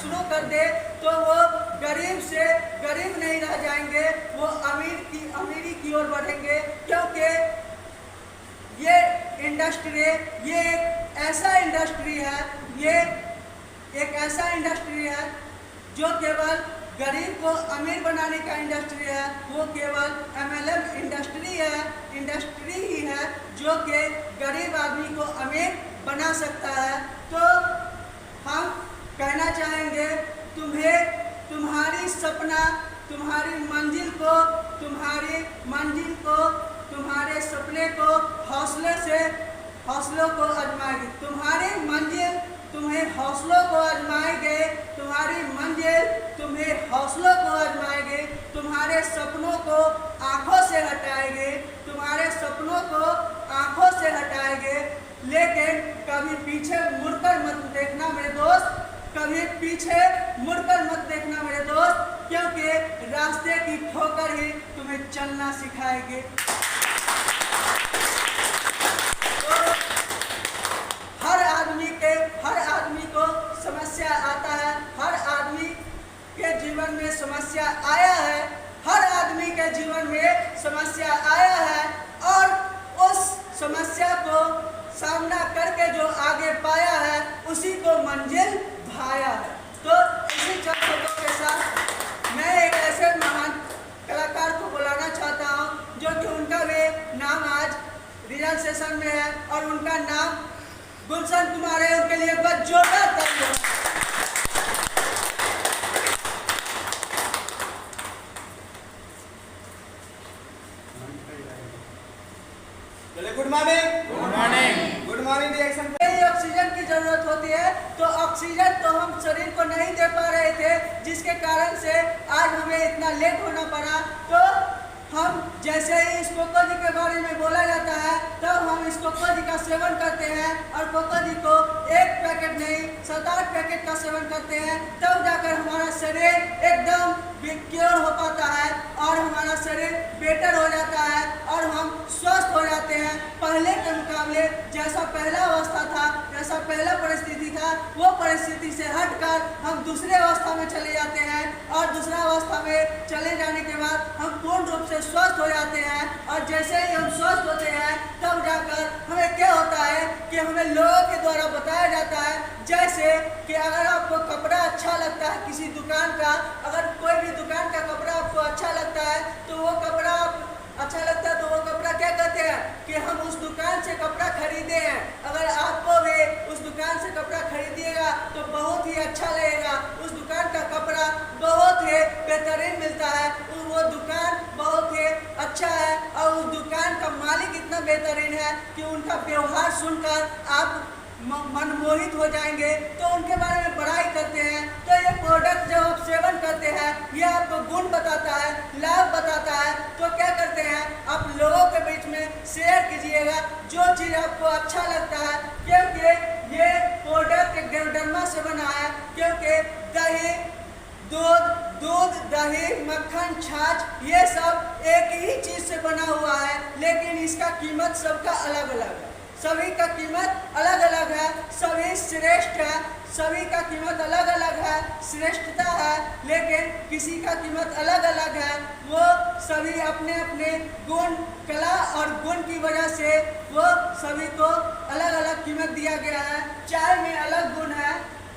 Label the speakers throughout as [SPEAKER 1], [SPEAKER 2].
[SPEAKER 1] शुरू कर दे तो वो गरीब से गरीब नहीं रह जाएंगे, वो अमीरी की ओर बढ़ेंगे। क्योंकि ये इंडस्ट्री, ये एक ऐसा इंडस्ट्री है, ये एक ऐसा इंडस्ट्री है जो केवल गरीब को अमीर बनाने का इंडस्ट्री है। वो केवल MLM इंडस्ट्री ही है जो कि गरीब आदमी को अमीर बना सकता है। तो हम कहना चाहेंगे, तुम्हारी सपना, तुम्हारी मंजिल को, तुम्हारे सपने को हौसलों को आजमाएगी। तुम्हारी मंजिल तुम्हें हौसलों को आजमाएंगे, तुम्हारी मंजिल तुम्हें हौसलों को आजमाएंगे, तुम्हारे सपनों को आंखों से हटाएंगे, तुम्हारे सपनों को आंखों से हटाएंगे। लेकिन कभी पीछे मुड़कर मत देखना मेरे दोस्त, कभी पीछे मुड़कर मत देखना मेरे दोस्त, क्योंकि रास्ते की ठोकर ही तुम्हें चलना सिखाएगी। हर आदमी को समस्या आता है, हर आदमी के जीवन में समस्या आया है, हर आदमी के जीवन में समस्या आया है, और उस समस्या को सामना करके जो आगे पाया है उसी को मंजिल भाया है। तो इसी शब्दों के साथ मैं एक ऐसे महान कलाकार को बुलाना चाहता हूँ जो कि उनका भी नाम आज रिजल्ट सेशन में है, और उनका नाम गुलशन कुमार है। उनके लिए बहुत जोरदार तालियां।
[SPEAKER 2] Good morning.
[SPEAKER 3] Good morning.
[SPEAKER 2] Good morning reaction.
[SPEAKER 1] Oxygen की जरूरत होती है, तो ऑक्सीजन तो हम शरीर को नहीं दे पा रहे थे, जिसके कारण से आज हमें इतना लेट होना पड़ा। तो हम जैसे ही इस कोको जी के बारे में बोला जाता है तब हम इस कोको जी का सेवन करते हैं, और कोको जी को एक पैकेट नहीं 7-8 पैकेट का सेवन करते हैं, तब जाकर हमारा शरीर एकदम क्योर हो पाता है और हमारा शरीर बेटर हो जाता है और हम स्वस्थ हो जाते हैं। पहले के मुकाबले जैसा पहला अवस्था था, जैसा पहला परिस्थिति था, वो परिस्थिति से हटकर हम दूसरे अवस्था में चले जाते हैं, और दूसरा अवस्था में चले जाने के बाद हम पूर्ण रूप से स्वस्थ हो जाते हैं। और जैसे ही हम स्वस्थ होते हैं तब जाकर हमें क्या होता है कि हमें लोगों के द्वारा बताया जाता है, जैसे कि अगर आपको कपड़ा अच्छा लगता है किसी दुकान का, अगर कोई भी दुकान का कपड़ा आपको अच्छा लगता है तो वो कपड़ा क्या कहते हैं कि हम उस दुकान से कपड़ा खरीदे हैं। अगर आपको भी उस दुकान से कपड़ा खरीदिएगा तो बहुत ही अच्छा लगेगा। उस दुकान का कपड़ा बहुत ही बेहतरीन मिलता है, वो दुकान बहुत ही अच्छा है, और उस दुकान का मालिक इतना बेहतरीन है कि उनका व्यवहार सुनकर आप मनमोहित हो जाएंगे, तो उनके बारे में बड़ाई करते हैं। तो ये प्रोडक्ट जब आप सेवन करते हैं, ये आपको गुण बताता है, लाभ बताता है, तो क्या करते हैं आप लोगों के बीच में शेयर कीजिएगा जो चीज़ आपको अच्छा लगता है, क्योंकि ये प्रोडक्ट गेरोडर्मा से बना है। क्योंकि दूध, दही, मक्खन, छाछ, ये सब एक ही चीज़ से बना हुआ है, लेकिन इसका कीमत सबका अलग अलग है, सभी का कीमत अलग अलग है, सभी श्रेष्ठ है, सभी का कीमत अलग अलग है, श्रेष्ठता है, लेकिन किसी का कीमत अलग अलग है। वो सभी अपने अपने गुण, कला और गुण की वजह से वो सभी को अलग अलग कीमत दिया गया है। चाय में अलग गुण है,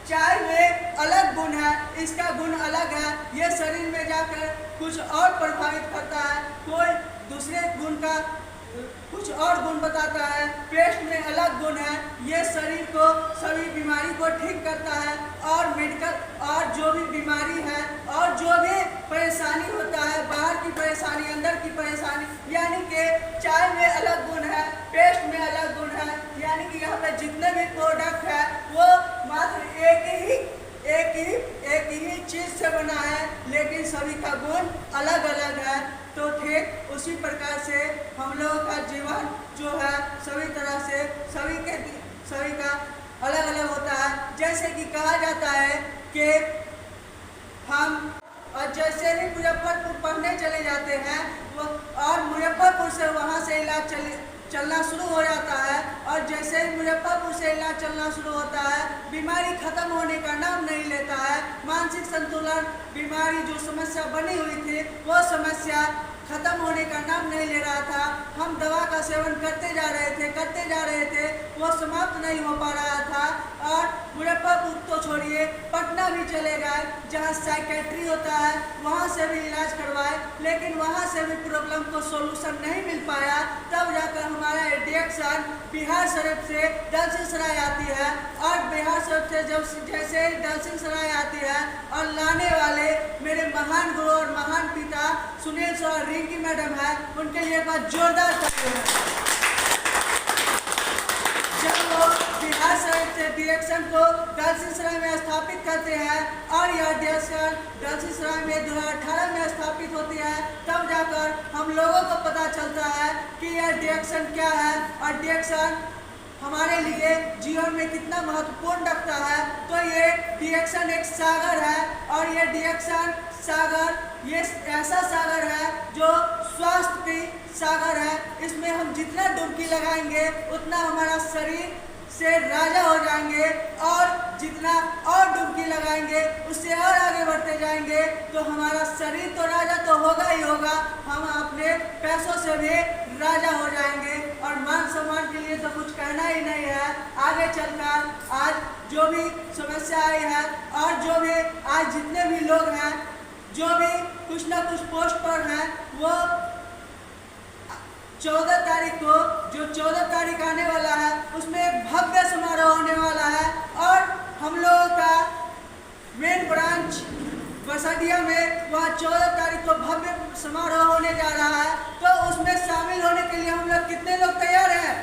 [SPEAKER 1] चाय में अलग गुण है, इसका गुण अलग है, ये शरीर में जाकर कुछ और प्रभावित करता है, कोई दूसरे गुण का कुछ और गुण बताता है। पेस्ट में अलग गुण है, ये शरीर को सभी बीमारी को ठीक करता है, और मेडिकल और जो भी बीमारी है और जो भी परेशानी होता है, बाहर की परेशानी, अंदर की परेशानी, यानी कि चाय में अलग गुण है, पेस्ट में अलग गुण है, यानी कि यहाँ पे जितने भी प्रोडक्ट है वो मात्र एक ही चीज़ से बना है, लेकिन सभी का गुण अलग अलग है। तो ठीक उसी प्रकार से हम लोगों का जीवन जो है सभी तरह से सभी का अलग अलग होता है। जैसे कि कहा जाता है कि हम और जैसे ही मुजफ्फरपुर पढ़ने चले जाते हैं और मुजफ्फरपुर से वहाँ से इलाज चलना शुरू हो जाता है, और जैसे ही मुजफ्फरपुर से इलाज चलना शुरू होता है बीमारी खत्म होने का नाम नहीं लेता है। कार्डियोवैस्कुलर बीमारी जो समस्या बनी हुई थी वो समस्या खत्म होने का नाम नहीं ले रहा था। हम दवा का सेवन करते जा रहे थे, वो समाप्त नहीं हो पा रहा था। और मुजफ्फरपुर तो छोड़िए, पटना भी चले गए जहाँ साइकेट्री होता है, वहाँ से भी इलाज करवाए, लेकिन वहाँ से भी प्रॉब्लम को सोल्यूशन नहीं मिल पाया। तब जाकर हमारा एडिक्शन बिहार शरीफ से दलसिंहसराय आती है, और बिहार शरीफ से जब जैसे ही दलसिंहसराय आती है और लाने वाले मेरे महान गुरु और महान पिता सुनील सर और रिंकी मैडम है, उनके लिए एक बार जोरदार तालियां है। जब वो बिहार शरीफ से डिरेक्शन को दलसिंहसराय में स्थापित करते हैं और यह डिरेक्शन दलसिंहसराय में 2018 में स्थापित होती है, तब जाकर हम लोगों को पता चलता है कि यह डिरेक्शन क्या है और डिरेक्शन हमारे लिए जीवन में कितना महत्वपूर्ण रखता है। तो ये डिरेक्शन एक सागर है, और ये डिरेक्शन सागर ये ऐसा सागर है जो स्वास्थ्य की सागर है। इसमें हम जितना डुबकी लगाएंगे उतना हमारा शरीर से राजा हो जाएंगे, और जितना और डुबकी लगाएंगे उससे और आगे बढ़ते जाएंगे तो हमारा शरीर तो राजा तो होगा ही होगा, हम अपने पैसों से भी राजा हो जाएंगे। और मान सम्मान के लिए तो कुछ कहना ही नहीं है। आगे चलकर आज जो भी समस्या आई है, और जो भी आज जितने भी लोग हैं जो भी कुछ ना कुछ पोस्ट पर हैं, वो 14 तारीख को जो 14 तारीख आने वाला है उसमें एक भव्य समारोह होने वाला है, और हम लोगों का मेन ब्रांच बसडिया में वहाँ 14 तारीख को भव्य समारोह होने जा रहा है। तो उसमें शामिल होने के लिए हम लोग कितने लोग तैयार हैं?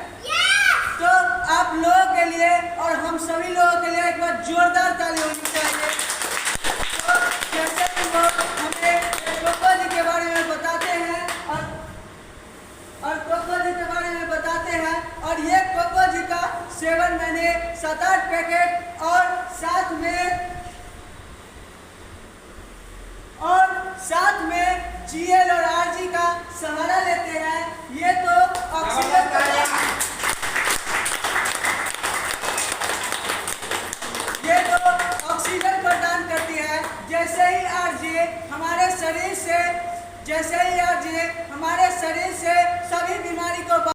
[SPEAKER 1] तो आप लोगों के लिए और हम सभी लोगों के लिए एक बार जोरदार ताली होनी चाहिए। तो जैसे कि लोग हमें कोको जी के बारे में बताते हैं और कोको जी के बारे में बताते हैं, और ये कोको जी का सेवन मैंने 7-8 पैकेट और साथ में GL और RG का सहारा लेते हैं। ये तो ऑक्सीजन प्रदान करती है। जैसे ही RG हमारे शरीर से सभी बीमारी को